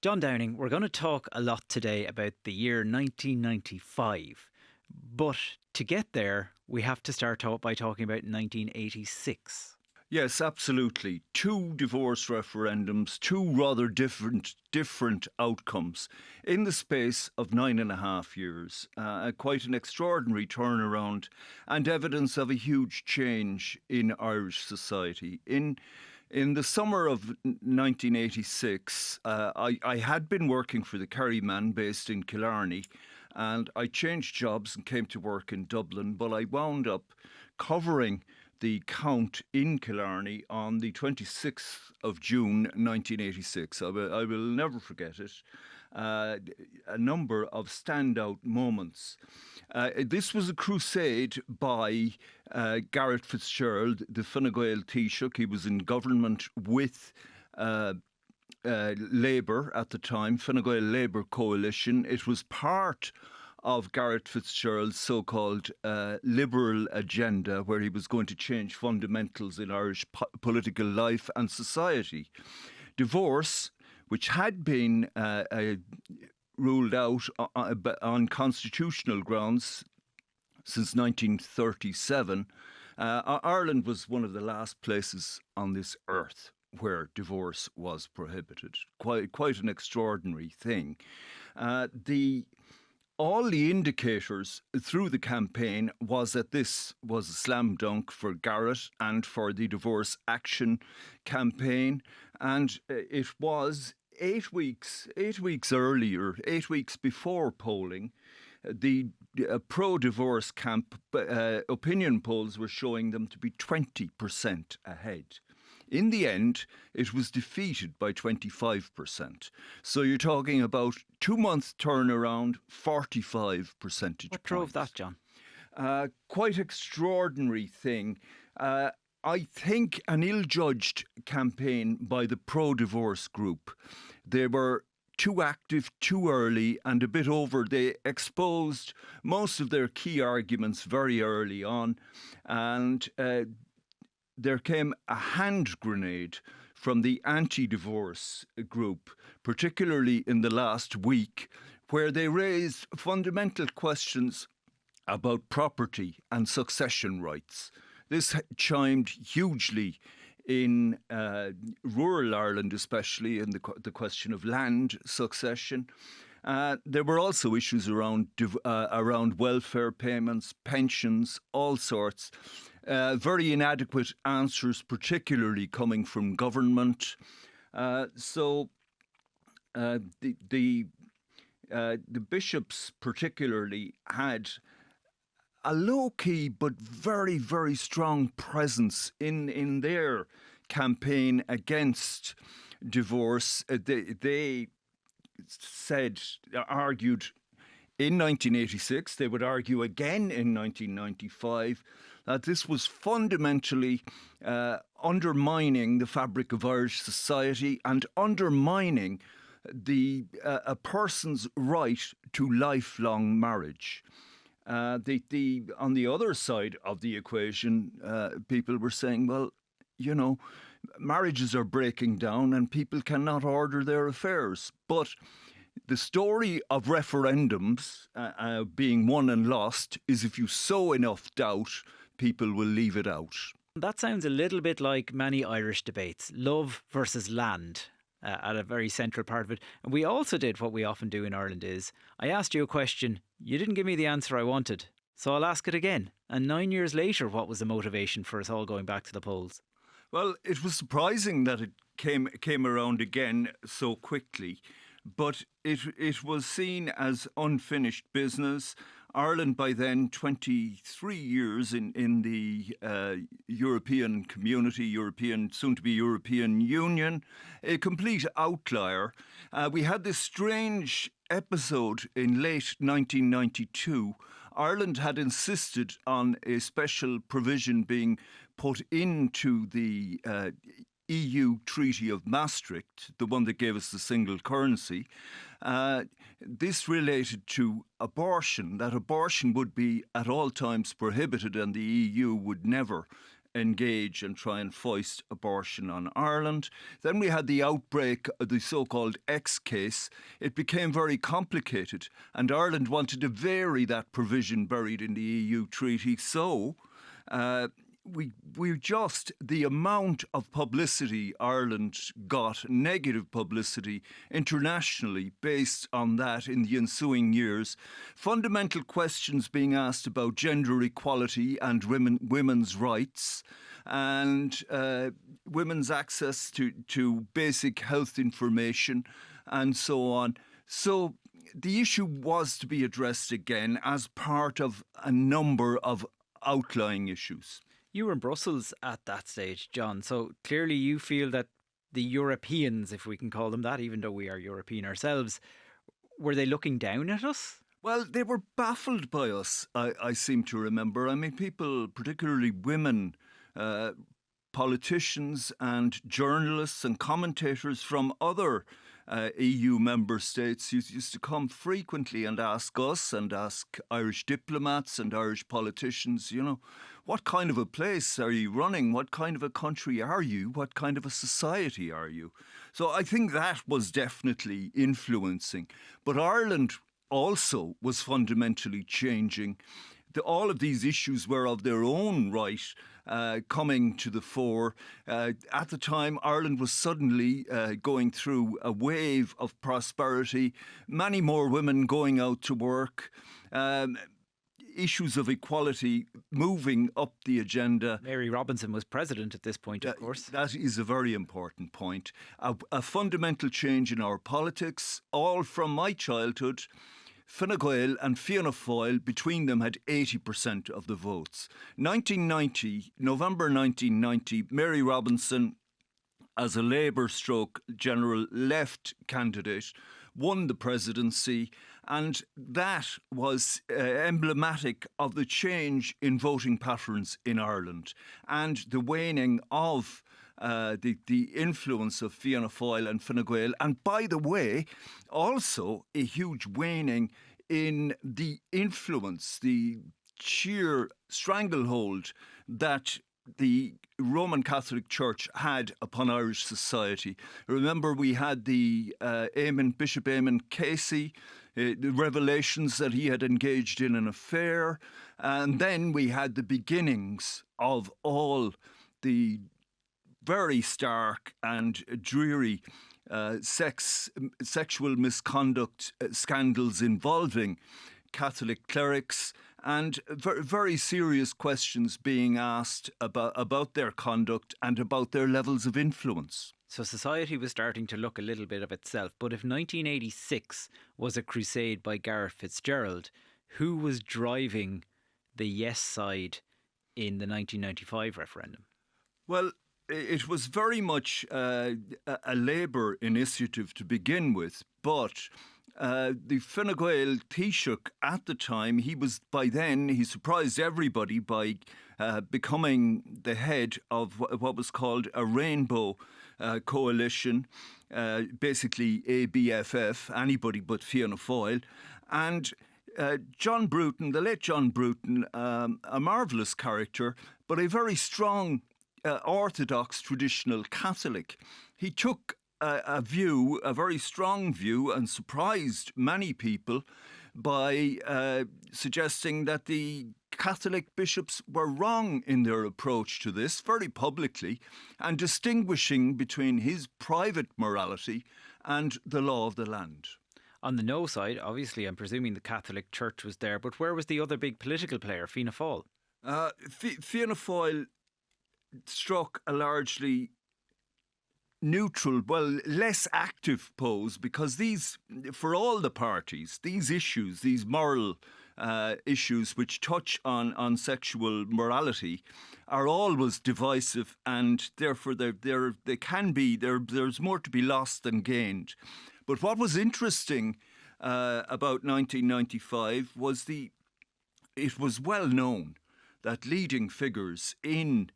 John Downing, we're going to talk a lot today about the year 1995. But to get there, we have to start by talking about 1986. Yes, absolutely. Two divorce referendums, two rather different outcomes in the space of 9.5 years. Quite an extraordinary turnaround and evidence of a huge change in Irish society. In the summer of 1986, I had been working for the Kerryman based in Killarney, and I changed jobs and came to work in Dublin, but I wound up covering the count in Killarney on the 26th of June 1986. I will never forget it. A number of standout moments. This was a crusade by Garret Fitzgerald, the Fine Gael Taoiseach. He was in government with Labour at the time, Fine Gael Labour coalition. It was part of Garret Fitzgerald's so-called liberal agenda, where he was going to change fundamentals in Irish political life and society. Divorce, which had been ruled out on constitutional grounds since 1937, Ireland was one of the last places on this earth where divorce was prohibited. Quite an extraordinary thing. All the indicators through the campaign was that this was a slam dunk for Garret and for the Divorce Action campaign. And it was 8 weeks earlier, 8 weeks before polling, the pro-divorce camp opinion polls were showing them to be 20% ahead. In the end, it was defeated by 25%. So you're talking about 2 month turnaround, 45 percentage points. What drove that, John? Quite extraordinary thing. I think an ill-judged campaign by the pro-divorce group. They were too active, too early, and a bit over. They exposed most of their key arguments very early on, and there came a hand grenade from the anti-divorce group, particularly in the last week, where they raised fundamental questions about property and succession rights. This chimed hugely in rural Ireland, especially in the question of land succession. There were also issues around welfare payments, pensions, all sorts. Very inadequate answers, particularly coming from government. The bishops particularly had a low-key but very, very strong presence in their campaign against divorce. They argued in 1986, they would argue again in 1995, that this was fundamentally undermining the fabric of Irish society and undermining a person's right to lifelong marriage. On the other side of the equation, people were saying, well, you know, marriages are breaking down and people cannot order their affairs. But the story of referendums being won and lost is if you sow enough doubt, people will leave it out. That sounds a little bit like many Irish debates, love versus land. At a very central part of it. And we also did what we often do in Ireland is, I asked you a question, you didn't give me the answer I wanted, so I'll ask it again. And 9 years later, what was the motivation for us all going back to the polls? Well, it was surprising that it came around again so quickly, but it was seen as unfinished business. Ireland by then, 23 years in the European community, soon-to-be European Union, a complete outlier. We had this strange episode in late 1992. Ireland had insisted on a special provision being put into the EU Treaty of Maastricht, the one that gave us the single currency. This related to abortion, that abortion would be at all times prohibited and the EU would never engage and try and foist abortion on Ireland. Then we had the outbreak of the so-called X case. It became very complicated, and Ireland wanted to vary that provision buried in the EU treaty. So we just, the amount of publicity Ireland got, negative publicity internationally based on that in the ensuing years, fundamental questions being asked about gender equality and women's rights and women's access to basic health information and so on. So the issue was to be addressed again as part of a number of outlying issues. You were in Brussels at that stage, John, so clearly you feel that the Europeans, if we can call them that, even though we are European ourselves, were they looking down at us? Well, they were baffled by us, I seem to remember. I mean, people, particularly women, politicians and journalists and commentators from other EU member states used to come frequently and ask us and ask Irish diplomats and Irish politicians, you know, what kind of a place are you running? What kind of a country are you? What kind of a society are you? So I think that was definitely influencing. But Ireland also was fundamentally changing. All of these issues were of their own right coming to the fore. At the time, Ireland was suddenly going through a wave of prosperity, many more women going out to work, issues of equality moving up the agenda. Mary Robinson was president at this point, of course. That is a very important point. A fundamental change in our politics, all from my childhood. Fine Gael and Fianna Fáil, between them, had 80% of the votes. November 1990, Mary Robinson, as a Labour stroke general left candidate, won the presidency, and that was emblematic of the change in voting patterns in Ireland and the waning of the influence of Fianna Fáil and Fine Gael. And by the way, also a huge waning in the influence, the sheer stranglehold that the Roman Catholic Church had upon Irish society. Remember, we had the Bishop Eamon Casey, the revelations that he had engaged in an affair, and then we had the beginnings of all the very stark and dreary sexual misconduct scandals involving Catholic clerics, and very serious questions being asked about their conduct and about their levels of influence. So society was starting to look a little bit of itself. But if 1986 was a crusade by Gareth Fitzgerald, who was driving the yes side in the 1995 referendum? Well, it was very much a Labour initiative to begin with, but the Fine Gael Taoiseach at the time, he surprised everybody by becoming the head of what was called a rainbow coalition, basically ABFF, anybody but Fianna Fáil. And John Bruton, the late John Bruton, a marvellous character, but a very strong Orthodox traditional Catholic. He took a very strong view, and surprised many people by suggesting that the Catholic bishops were wrong in their approach to this, very publicly, and distinguishing between his private morality and the law of the land. On the no side, obviously, I'm presuming the Catholic Church was there, but where was the other big political player, Fianna Fáil? Fianna Fáil struck a largely neutral, well, less active pose, because for all the parties, these issues, these moral issues which touch on sexual morality, are always divisive, and therefore there's more to be lost than gained. But what was interesting about 1995 was it was well known that leading figures in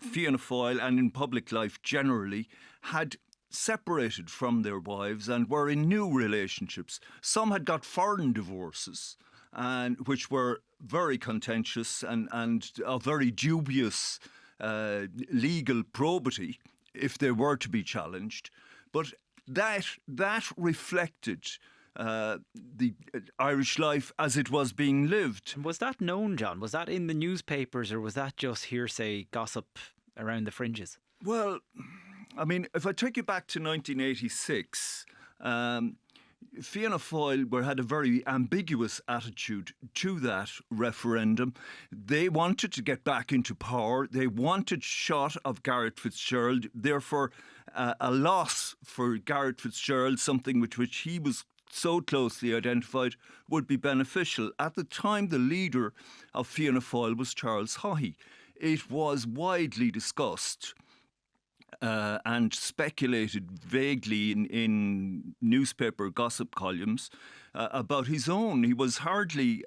Fianna Fáil and in public life generally had separated from their wives and were in new relationships. Some had got foreign divorces, and which were very contentious and of very dubious legal probity if they were to be challenged. But that reflected the Irish life as it was being lived. And was that known, John? Was that in the newspapers, or was that just hearsay gossip around the fringes? Well, I mean, if I take you back to 1986, Fianna Fáil had a very ambiguous attitude to that referendum. They wanted to get back into power. They wanted shot of Garret FitzGerald. Therefore, a loss for Garret FitzGerald, something with which he was so closely identified, would be beneficial. At the time, the leader of Fianna Fáil was Charles Haughey. It was widely discussed and speculated vaguely in newspaper gossip columns about his own. He was hardly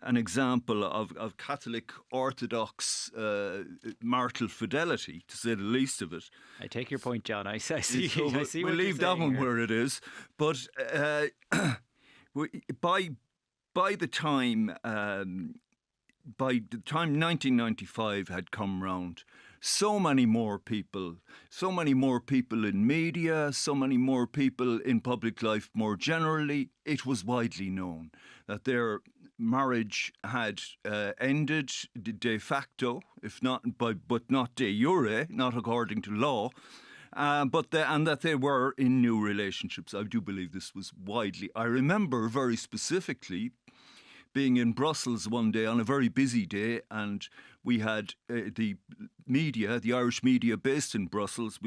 an example of Catholic Orthodox marital fidelity, to say the least of it. I take your point, John. I see. So I see. we'll what you're leave that saying one here. where it is. But by the time 1995 had come round, so many more people in media, so many more people in public life more generally, it was widely known that their marriage had ended de facto, if not but not de jure, not according to law. And that they were in new relationships. I do believe this was widely. I remember very specifically being in Brussels one day on a very busy day, and we had the Irish media based in Brussels.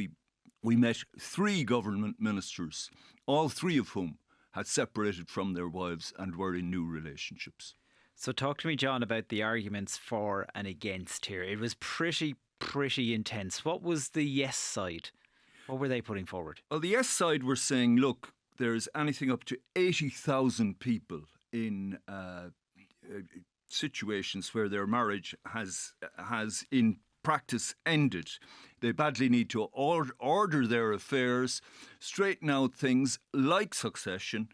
We met 3 government ministers, all 3 of whom had separated from their wives and were in new relationships. So talk to me, John, about the arguments for and against here. It was pretty intense. What was the yes side? What were they putting forward? Well, the yes side were saying, look, there's anything up to 80,000 people in situations where their marriage has in practice ended. They badly need to order their affairs, straighten out things like succession,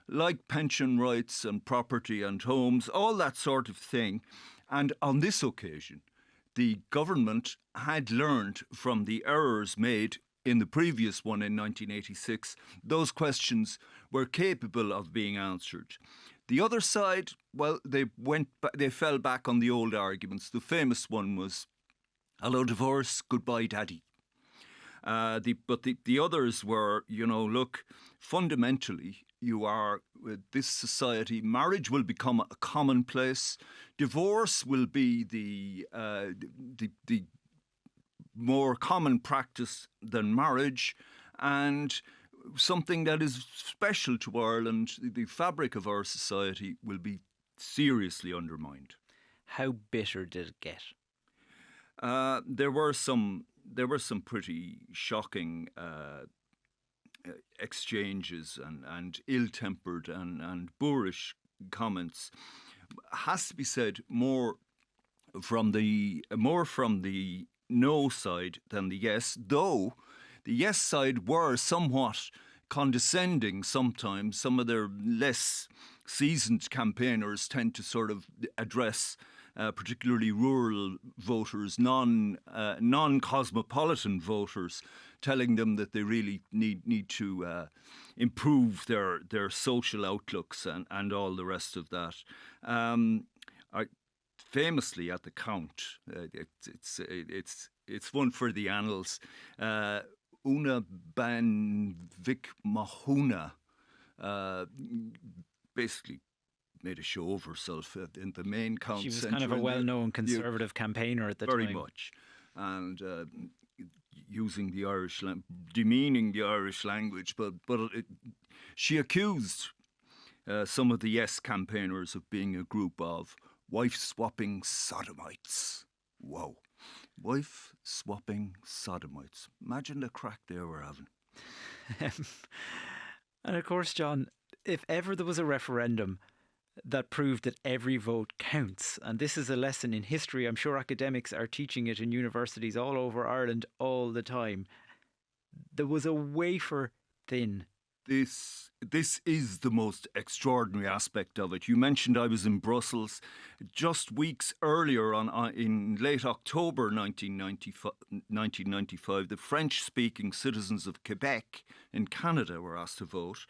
like pension rights and property and homes, all that sort of thing. And on this occasion, the government had learned from the errors made in the previous one in 1986. Those questions were capable of being answered. The other side, well, they fell back on the old arguments. The famous one was, hello divorce, goodbye daddy. But the others were, look, fundamentally, you are with this society, marriage will become a commonplace. Divorce will be the more common practice than marriage, and something that is special to Ireland, the fabric of our society, will be seriously undermined. How bitter did it get? There were some pretty shocking exchanges and ill-tempered and boorish comments. Has to be said, more from the no side than the yes, though the yes side were somewhat condescending sometimes. Some of their less seasoned campaigners tend to sort of address particularly rural voters, non-cosmopolitan voters, telling them that they really need to improve their social outlooks and all the rest of that. Famously at the count, it's one for the annals. Una ban Vic Mahuna basically made a show of herself in the main count. She was centre, kind of a well-known conservative campaigner at the time. Very much. And using the Irish, demeaning the Irish language, but she accused some of the Yes campaigners of being a group of wife-swapping sodomites. Whoa. Wife-swapping sodomites. Imagine the crack they were having. And of course, John, if ever there was a referendum that proved that every vote counts, and this is a lesson in history, I'm sure academics are teaching it in universities all over Ireland all the time, there was a wafer-thin This is the most extraordinary aspect of it. You mentioned I was in Brussels just weeks earlier in late October 1995. The French-speaking citizens of Quebec in Canada were asked to vote,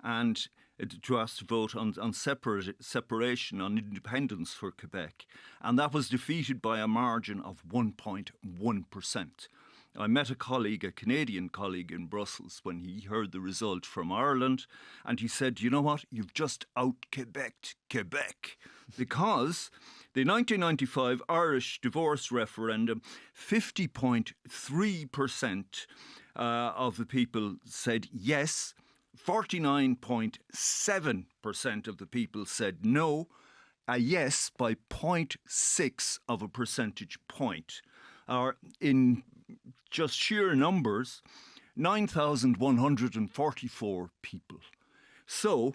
and to ask to vote on separation, on independence for Quebec, and that was defeated by a margin of 1.1%. I met a Canadian colleague in Brussels when he heard the result from Ireland, and he said, you know what, you've just out-Quebec'd Quebec. Because the 1995 Irish divorce referendum, 50.3% of the people said yes, 49.7% of the people said no, a yes by 0.6 of a percentage point. In just sheer numbers, 9,144 people. So,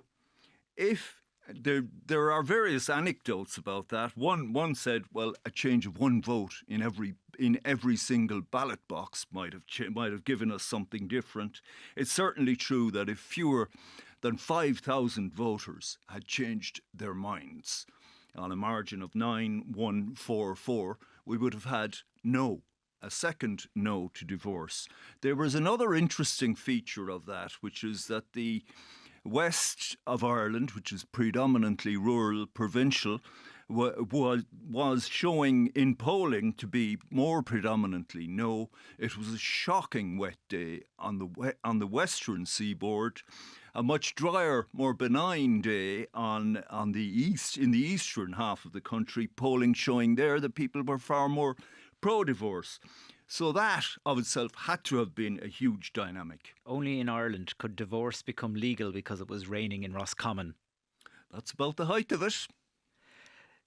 if there are various anecdotes about that. One said, well, a change of one vote in every single ballot box might have given us something different. It's certainly true that if fewer than 5,000 voters had changed their minds on a margin of 9,144, we would have had a second no to divorce. There was another interesting feature of that, which is that the west of Ireland, which is predominantly rural, provincial, was showing in polling to be more predominantly no. It was a shocking wet day on the western seaboard, a much drier, more benign day in the eastern half of the country, polling showing there that people were far more pro-divorce. So that of itself had to have been a huge dynamic. Only in Ireland could divorce become legal because it was raining in Roscommon. That's about the height of it.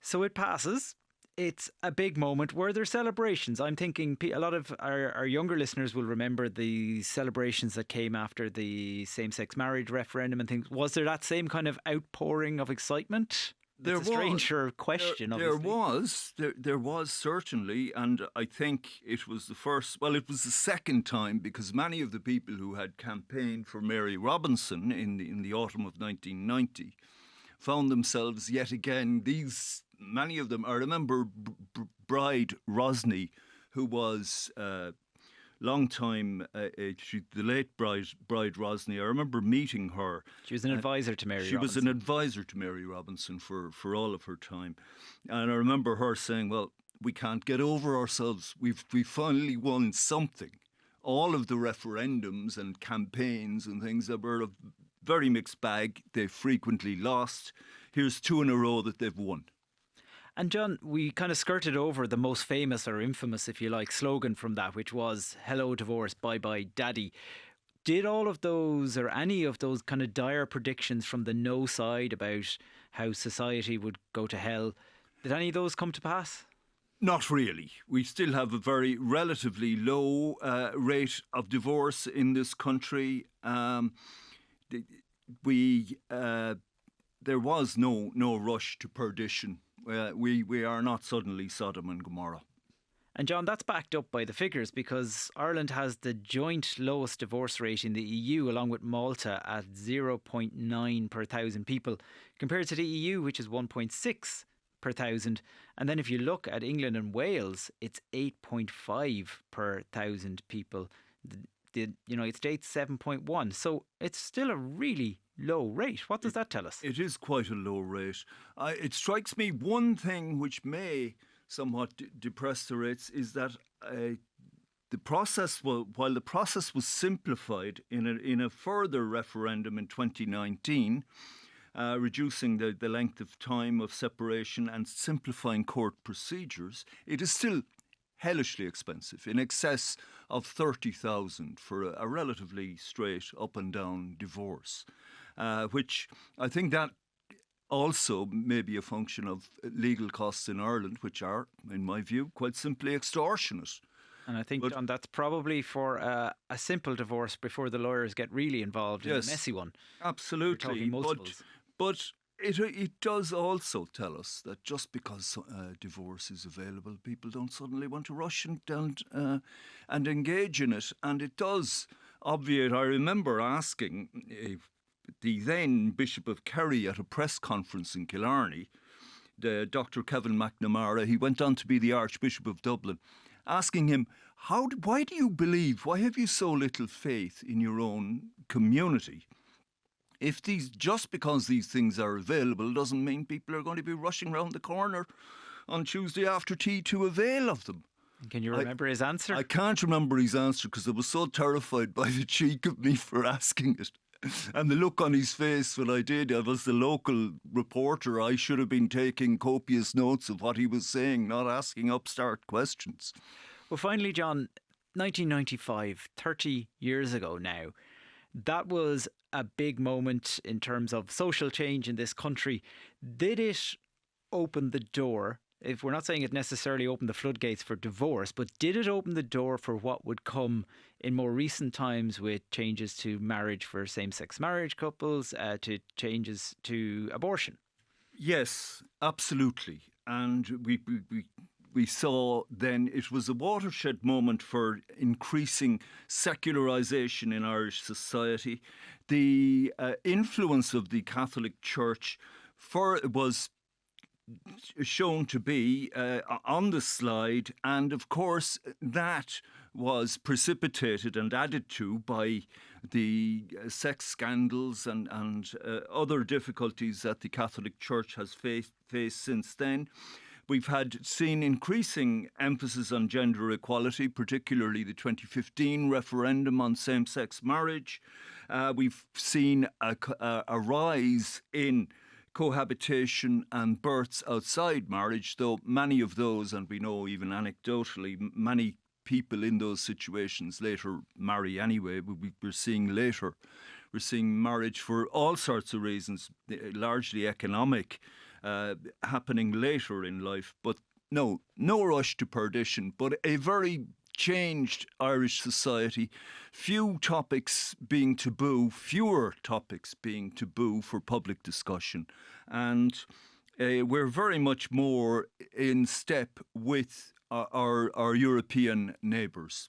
So it passes. It's a big moment. Were there celebrations? I'm thinking a lot of our younger listeners will remember the celebrations that came after the same-sex marriage referendum and things. Was there that same kind of outpouring of excitement? It's a stranger question, obviously. There was certainly, and I think it was it was the second time, because many of the people who had campaigned for Mary Robinson in the autumn of 1990 found themselves yet again, many of them, I remember Bride Rosny, who was long time, the late Bride Rosny. I remember meeting her. She was an advisor to Mary Robinson. She was an advisor to Mary Robinson for all of her time. And I remember her saying, well, we can't get over ourselves. We finally won something. All of the referendums and campaigns and things that were a very mixed bag, they frequently lost. Here's two in a row that they've won. And John, we kind of skirted over the most famous or infamous, if you like, slogan from that, which was, hello divorce, bye-bye daddy. Did all of those or any of those kind of dire predictions from the no side about how society would go to hell, did any of those come to pass? Not really. We still have a very relatively low rate of divorce in this country. There was no rush to perdition. We are not suddenly Sodom and Gomorrah. And John, that's backed up by the figures, because Ireland has the joint lowest divorce rate in the EU, along with Malta at 0.9 per thousand people, compared to the EU, which is 1.6 per thousand. And then if you look at England and Wales, it's 8.5 per thousand people. The United States, 7.1. So it's still a really low rate. What does that tell us? It is quite a low rate. It strikes me one thing which may somewhat depress the rates is that while the process was simplified in a further referendum in 2019, reducing the length of time of separation and simplifying court procedures, it is still hellishly expensive, in excess of 30,000 for a relatively straight up and down divorce, which I think that also may be a function of legal costs in Ireland, which are, in my view, quite simply extortionate. And I think, John, that's probably for a simple divorce before the lawyers get really involved in a messy one. Absolutely. But it does also tell us that just because divorce is available, people don't suddenly want to rush and engage in it. And it does obviate. I remember asking the then Bishop of Kerry at a press conference in Killarney, Dr. Kevin McNamara, he went on to be the Archbishop of Dublin, asking him, why do you believe, why have you so little faith in your own community? If just because these things are available doesn't mean people are going to be rushing round the corner on Tuesday after tea to avail of them. Can you remember his answer? I can't remember his answer because I was so terrified by the cheek of me for asking it. And the look on his face when I did, I was the local reporter. I should have been taking copious notes of what he was saying, not asking upstart questions. Well, finally, John, 1995, 30 years ago now, that was a big moment in terms of social change in this country. Did it open the door? If we're not saying it necessarily opened the floodgates for divorce, but did it open the door for what would come in more recent times with changes to marriage for same-sex marriage couples, to changes to abortion? Yes, absolutely. And we saw then it was a watershed moment for increasing secularisation in Irish society. The influence of the Catholic Church was shown to be on the slide, and of course that was precipitated and added to by the sex scandals and other difficulties that the Catholic Church has faced since then. We've seen increasing emphasis on gender equality, particularly the 2015 referendum on same-sex marriage. We've seen a rise in cohabitation and births outside marriage, though many of those, and we know even anecdotally, many people in those situations later marry anyway. We're seeing marriage for all sorts of reasons, largely economic, happening later in life. But no rush to perdition, but a very changed Irish society, fewer topics being taboo for public discussion. And we're very much more in step with our European neighbours.